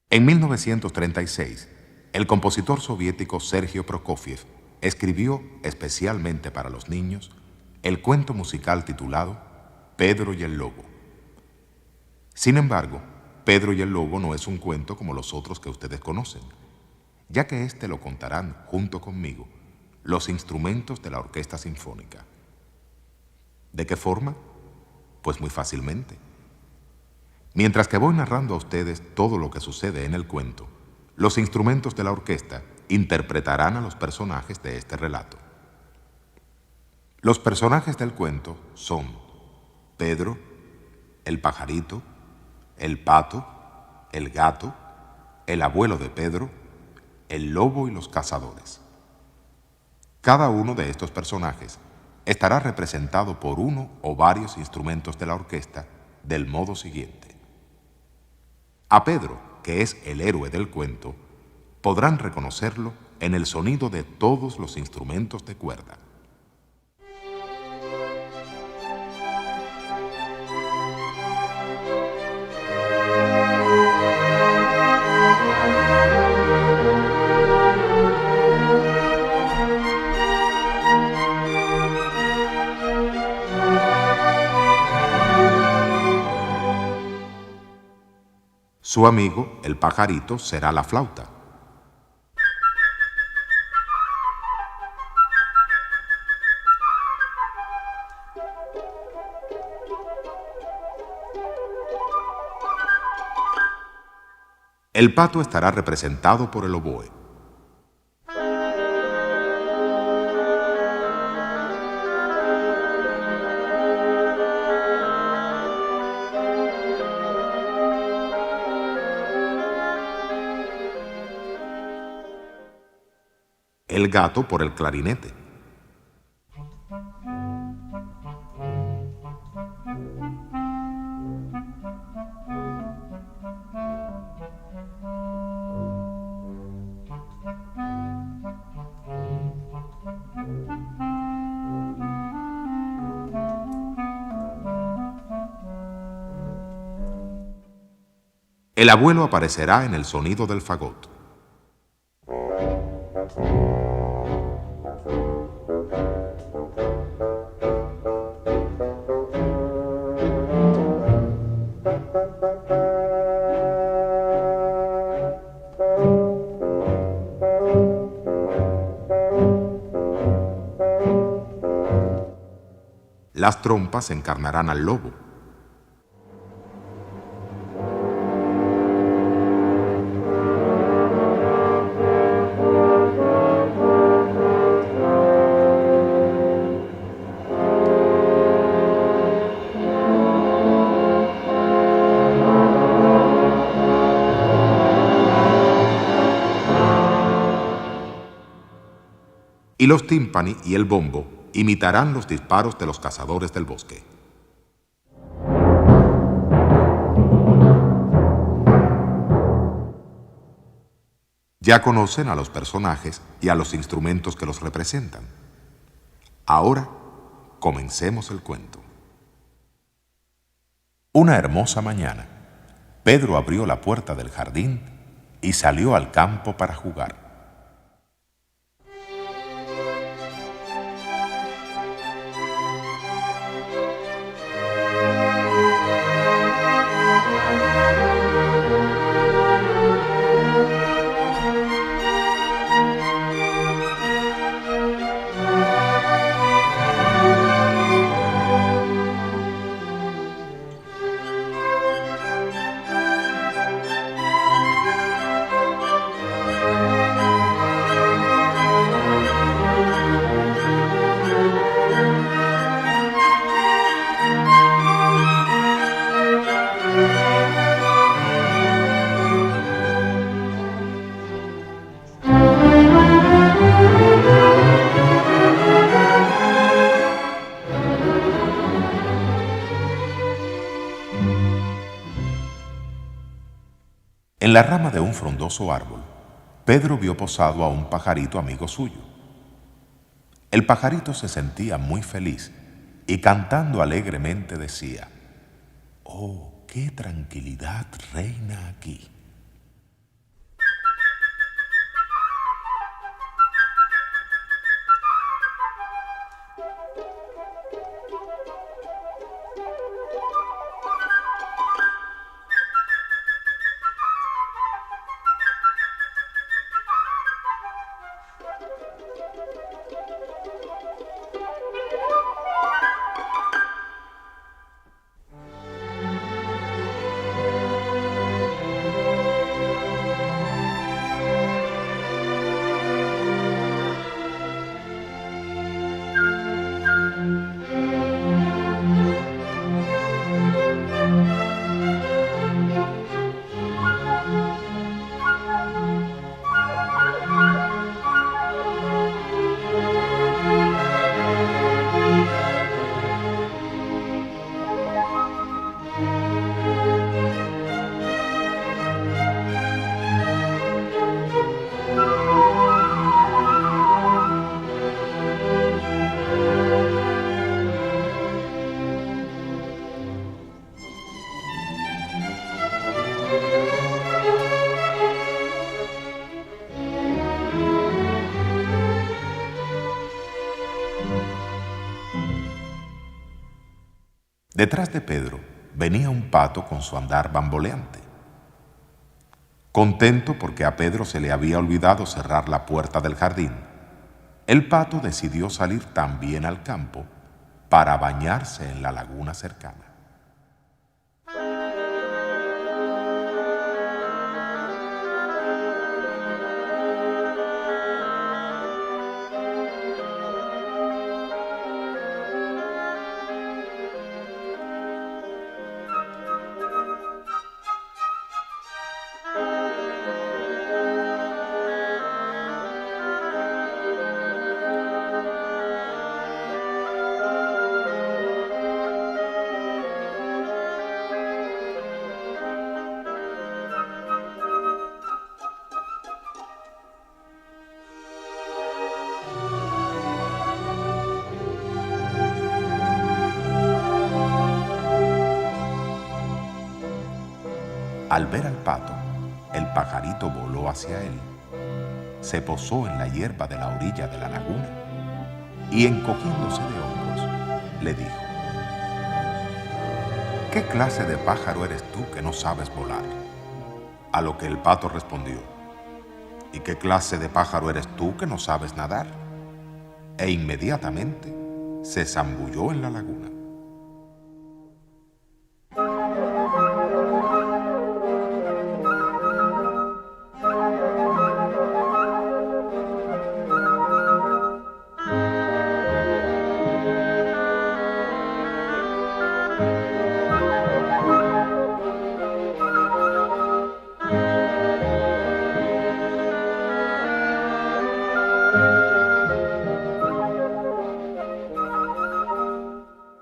En 1936, el compositor soviético Sergio Prokofiev escribió especialmente para los niños el cuento musical titulado Pedro y el Lobo. Sin embargo, Pedro y el Lobo no es un cuento como los otros que ustedes conocen, ya que éste lo contarán junto conmigo los instrumentos de la Orquesta Sinfónica. ¿De qué forma? Pues muy fácilmente. Mientras que voy narrando a ustedes todo lo que sucede en el cuento, los instrumentos de la orquesta interpretarán a los personajes de este relato. Los personajes del cuento son Pedro, el pajarito, el pato, el gato, el abuelo de Pedro, el lobo y los cazadores. Cada uno de estos personajes estará representado por uno o varios instrumentos de la orquesta del modo siguiente. A Pedro, que es el héroe del cuento, podrán reconocerlo en el sonido de todos los instrumentos de cuerda. Su amigo, el pajarito, será la flauta. El pato estará representado por el oboe. El gato por el clarinete. El abuelo aparecerá en el sonido del fagot. Las trompas encarnarán al lobo. Y los tímpani y el bombo imitarán los disparos de los cazadores del bosque. Ya conocen a los personajes y a los instrumentos que los representan. Ahora, comencemos el cuento. Una hermosa mañana, Pedro abrió la puerta del jardín y salió al campo para jugar. En la rama de un frondoso árbol, Pedro vio posado a un pajarito amigo suyo. El pajarito se sentía muy feliz y cantando alegremente decía: «Oh, qué tranquilidad reina aquí». Detrás de Pedro venía un pato con su andar bamboleante. Contento porque a Pedro se le había olvidado cerrar la puerta del jardín, el pato decidió salir también al campo para bañarse en la laguna cercana. Al ver al pato, el pajarito voló hacia él, se posó en la hierba de la orilla de la laguna y, encogiéndose de hombros, le dijo: ¿Qué clase de pájaro eres tú que no sabes volar? A lo que el pato respondió: ¿Y qué clase de pájaro eres tú que no sabes nadar? E inmediatamente se zambulló en la laguna.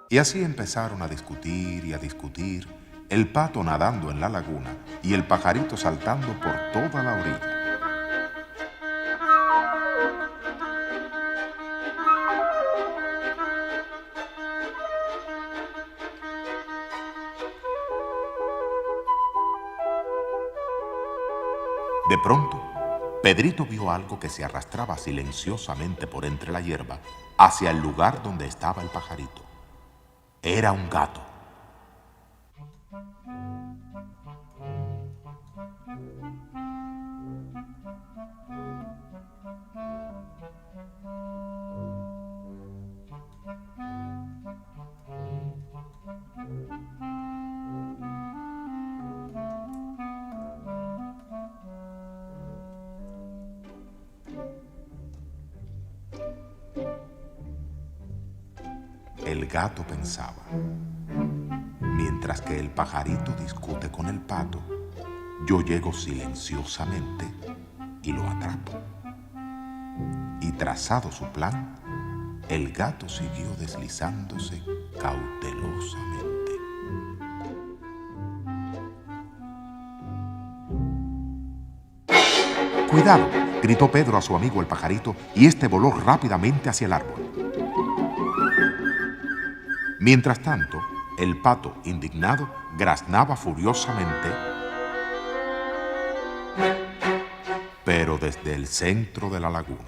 Y así empezaron a discutir y a discutir, el pato nadando en la laguna y el pajarito saltando por toda la orilla. De pronto, Pedrito vio algo que se arrastraba silenciosamente por entre la hierba hacia el lugar donde estaba el pajarito. Era un gato. El gato pensaba, mientras que el pajarito discute con el pato, yo llego silenciosamente y lo atrapo. Y trazado su plan, el gato siguió deslizándose cautelosamente. ¡Cuidado!, gritó Pedro a su amigo el pajarito, y este voló rápidamente hacia el árbol. Mientras tanto, el pato, indignado, graznaba furiosamente, pero desde el centro de la laguna.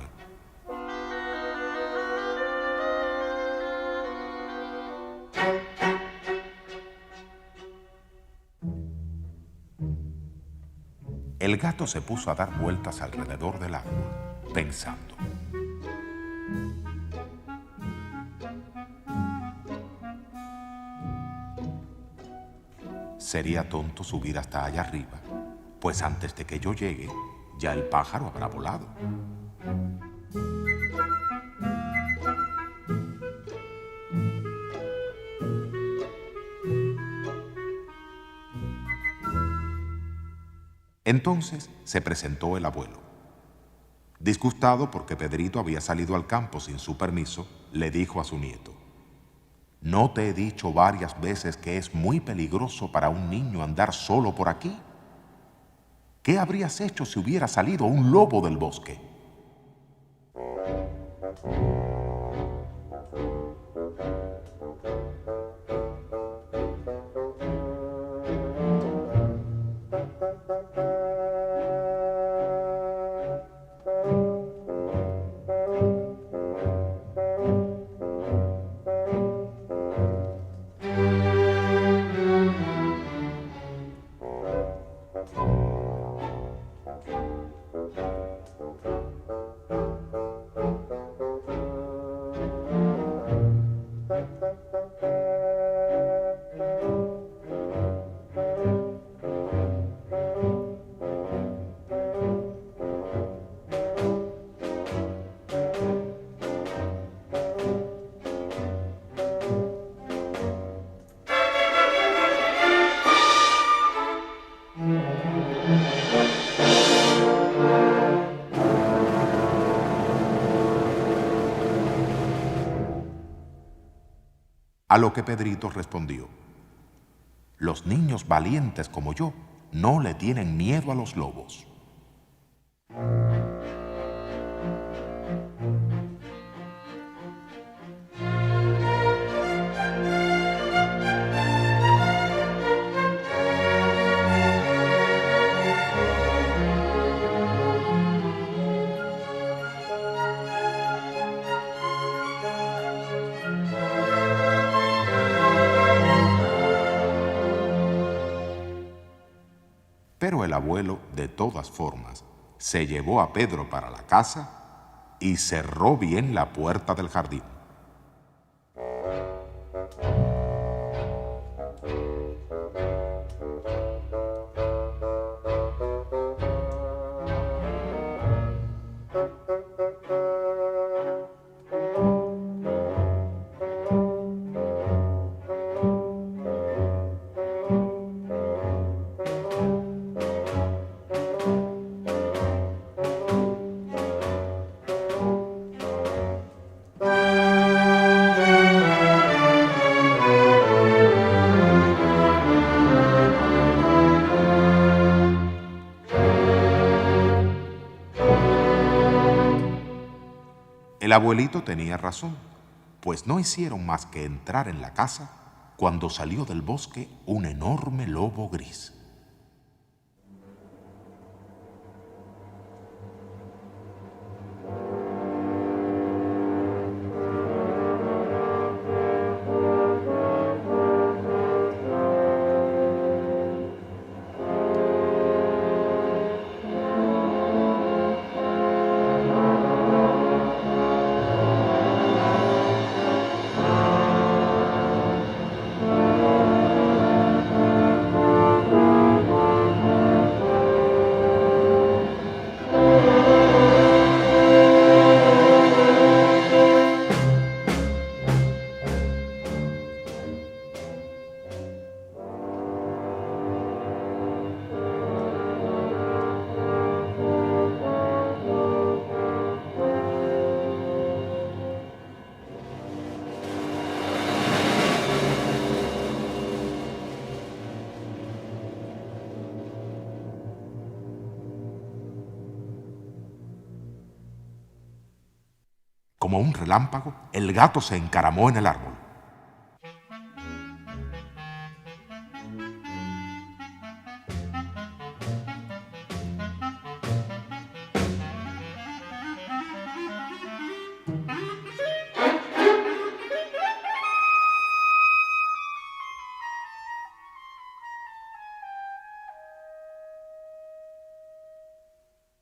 El gato se puso a dar vueltas alrededor del árbol, pensando. Sería tonto subir hasta allá arriba, pues antes de que yo llegue, ya el pájaro habrá volado. Entonces se presentó el abuelo. Disgustado porque Pedrito había salido al campo sin su permiso, le dijo a su nieto: ¿No te he dicho varias veces que es muy peligroso para un niño andar solo por aquí? ¿Qué habrías hecho si hubiera salido un lobo del bosque? A lo que Pedrito respondió: los niños valientes como yo no le tienen miedo a los lobos. Pero el abuelo, de todas formas, se llevó a Pedro para la casa y cerró bien la puerta del jardín. El abuelito tenía razón, pues no hicieron más que entrar en la casa cuando salió del bosque un enorme lobo gris. Como un relámpago, el gato se encaramó en el árbol.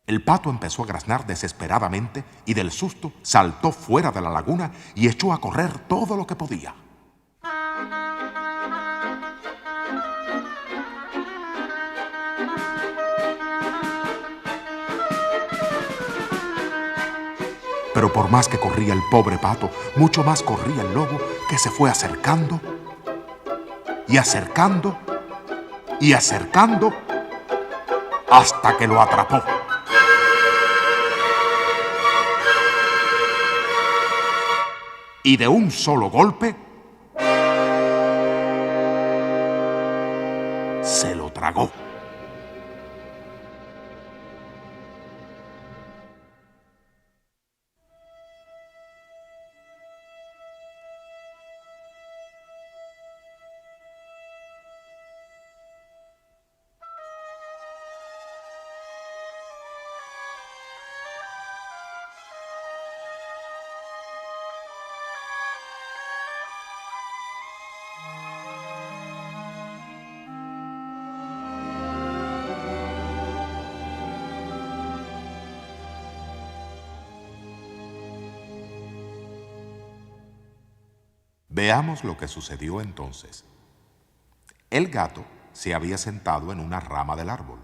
El pato empezó a graznar desesperadamente y del susto saltó fuera de la laguna y echó a correr todo lo que podía. Pero por más que corría el pobre pato, mucho más corría el lobo, que se fue acercando y acercando y acercando hasta que lo atrapó. Y de un solo golpe se lo tragó. Veamos lo que sucedió entonces. El gato se había sentado en una rama del árbol.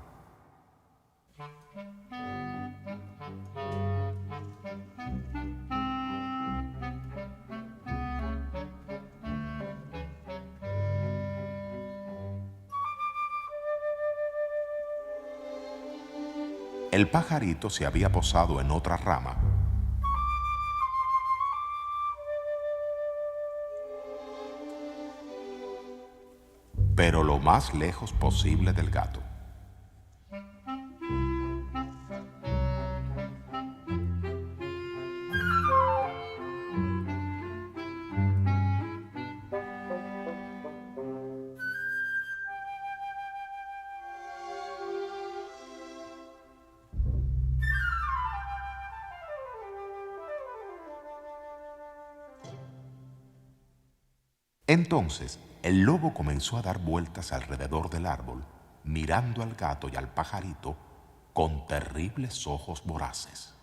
El pajarito se había posado en otra rama, pero lo más lejos posible del gato. Entonces el lobo comenzó a dar vueltas alrededor del árbol, mirando al gato y al pajarito con terribles ojos voraces.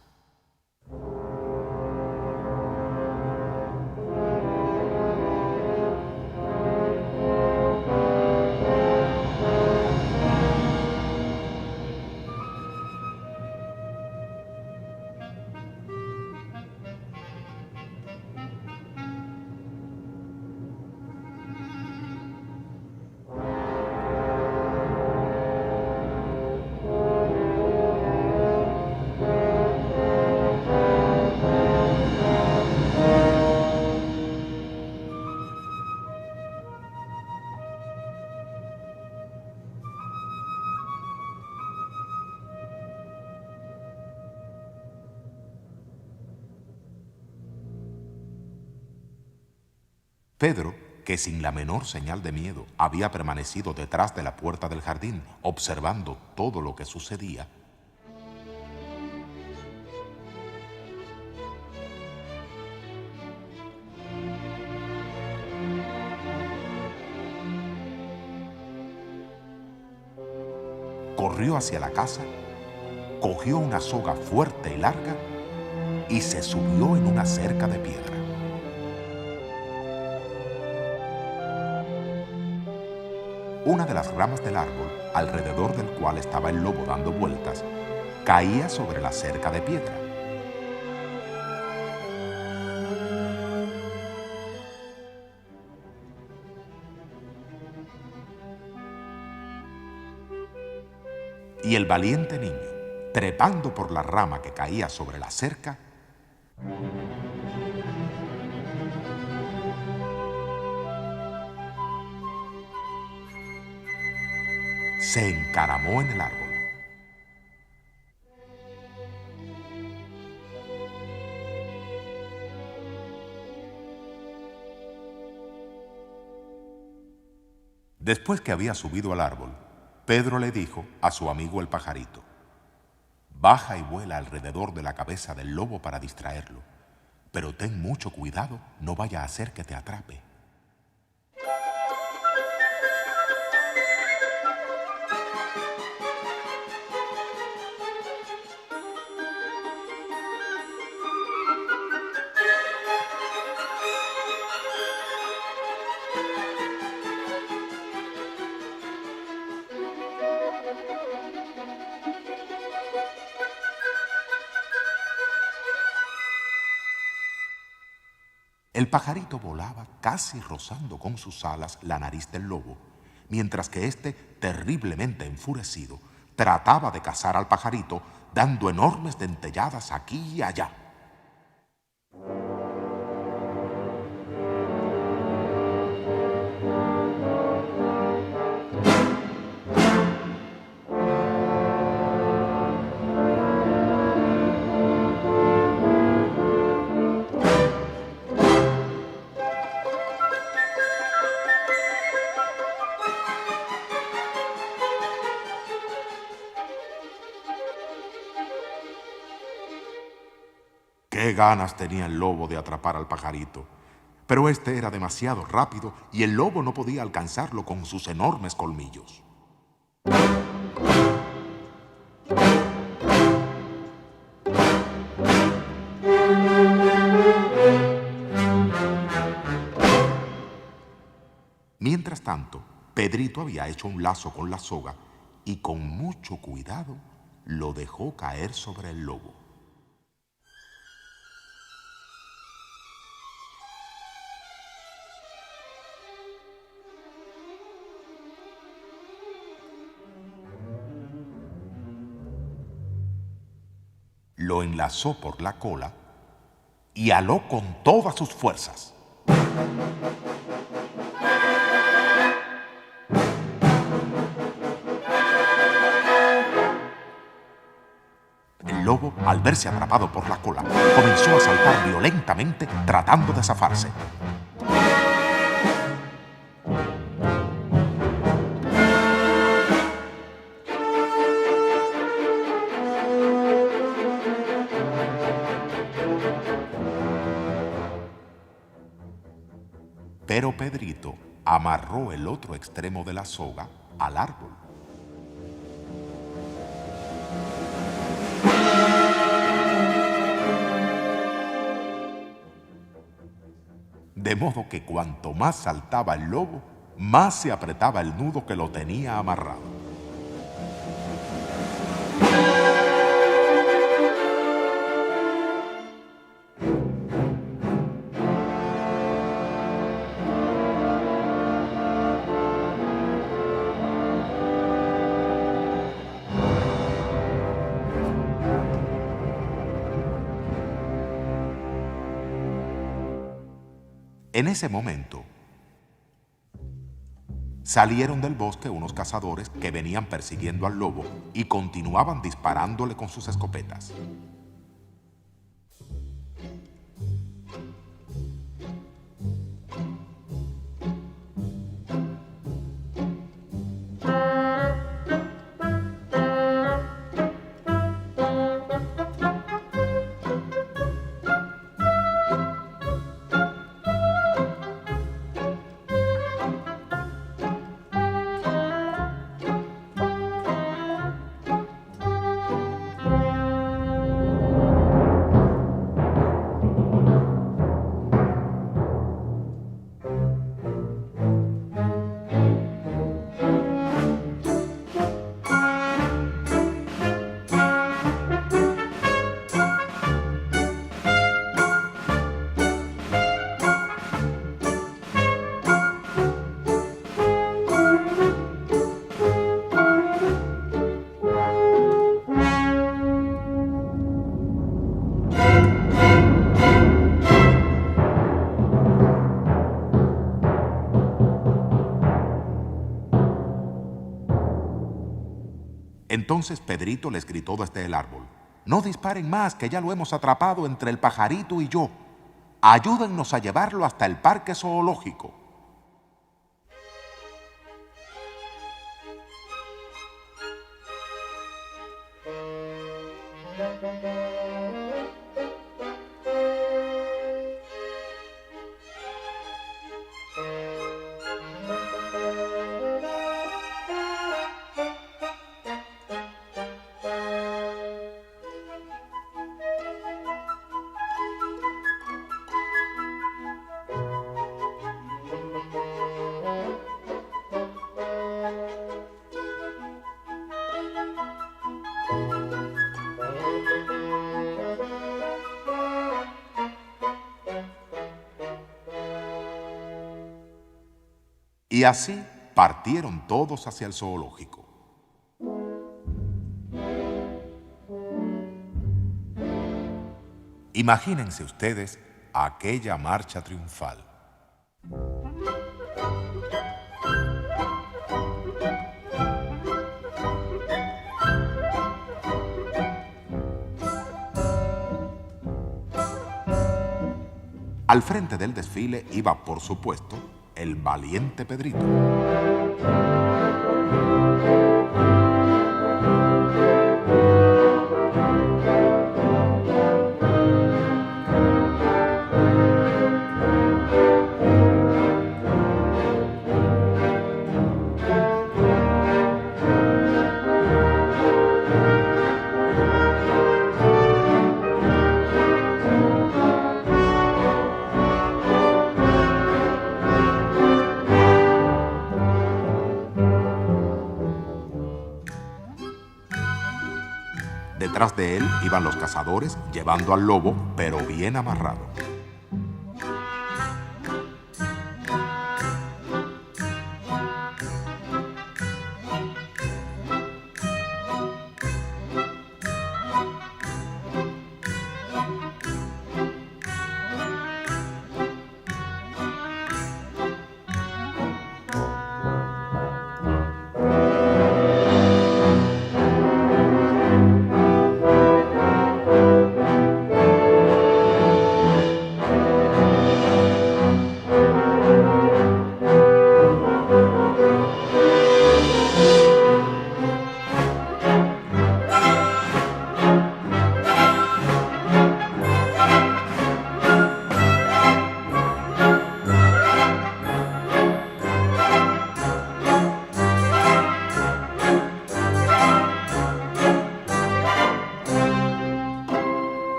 Pedro, que sin la menor señal de miedo había permanecido detrás de la puerta del jardín, observando todo lo que sucedía, corrió hacia la casa, cogió una soga fuerte y larga y se subió en una cerca de piedra. Una de las ramas del árbol, alrededor del cual estaba el lobo dando vueltas, caía sobre la cerca de piedra. Y el valiente niño, trepando por la rama que caía sobre la cerca, se encaramó en el árbol. Después que había subido al árbol, Pedro le dijo a su amigo el pajarito: baja y vuela alrededor de la cabeza del lobo para distraerlo, pero ten mucho cuidado, no vaya a hacer que te atrape. El pajarito volaba casi rozando con sus alas la nariz del lobo, mientras que éste, terriblemente enfurecido, trataba de cazar al pajarito, dando enormes dentelladas aquí y allá. Qué ganas tenía el lobo de atrapar al pajarito, pero este era demasiado rápido y el lobo no podía alcanzarlo con sus enormes colmillos. tanto, Pedrito había hecho un lazo con la soga y con mucho cuidado lo dejó caer sobre el lobo. Lo enlazó por la cola y aló con todas sus fuerzas. El lobo, al verse atrapado por la cola, comenzó a saltar violentamente tratando de zafarse. Pero Pedrito amarró el otro extremo de la soga al árbol. De modo que cuanto más saltaba el lobo, más se apretaba el nudo que lo tenía amarrado. En ese momento, salieron del bosque unos cazadores que venían persiguiendo al lobo y continuaban disparándole con sus escopetas. Entonces Pedrito les gritó desde el árbol: «No disparen más, que ya lo hemos atrapado entre el pajarito y yo. Ayúdennos a llevarlo hasta el parque zoológico». Y así partieron todos hacia el zoológico. Imagínense ustedes aquella marcha triunfal. Al frente del desfile iba, por supuesto, el valiente Pedrito. Detrás de él iban los cazadores llevando al lobo, pero bien amarrado.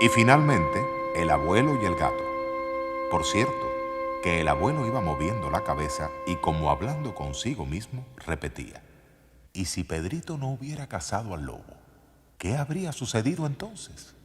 Y finalmente, el abuelo y el gato. Por cierto, que el abuelo iba moviendo la cabeza y como hablando consigo mismo, repetía: ¿y si Pedrito no hubiera cazado al lobo? ¿Qué habría sucedido entonces?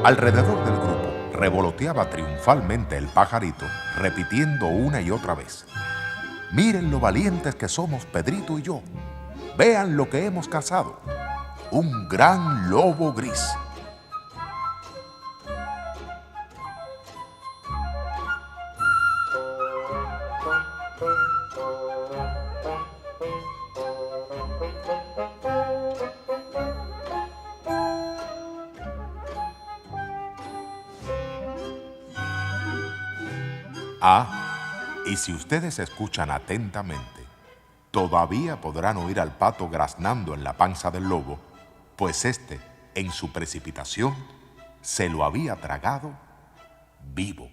Alrededor del grupo revoloteaba triunfalmente el pajarito, repitiendo una y otra vez: miren lo valientes que somos Pedrito y yo. Vean lo que hemos cazado. Un gran lobo gris. Y si ustedes escuchan atentamente, todavía podrán oír al pato graznando en la panza del lobo, pues éste, en su precipitación, se lo había tragado vivo.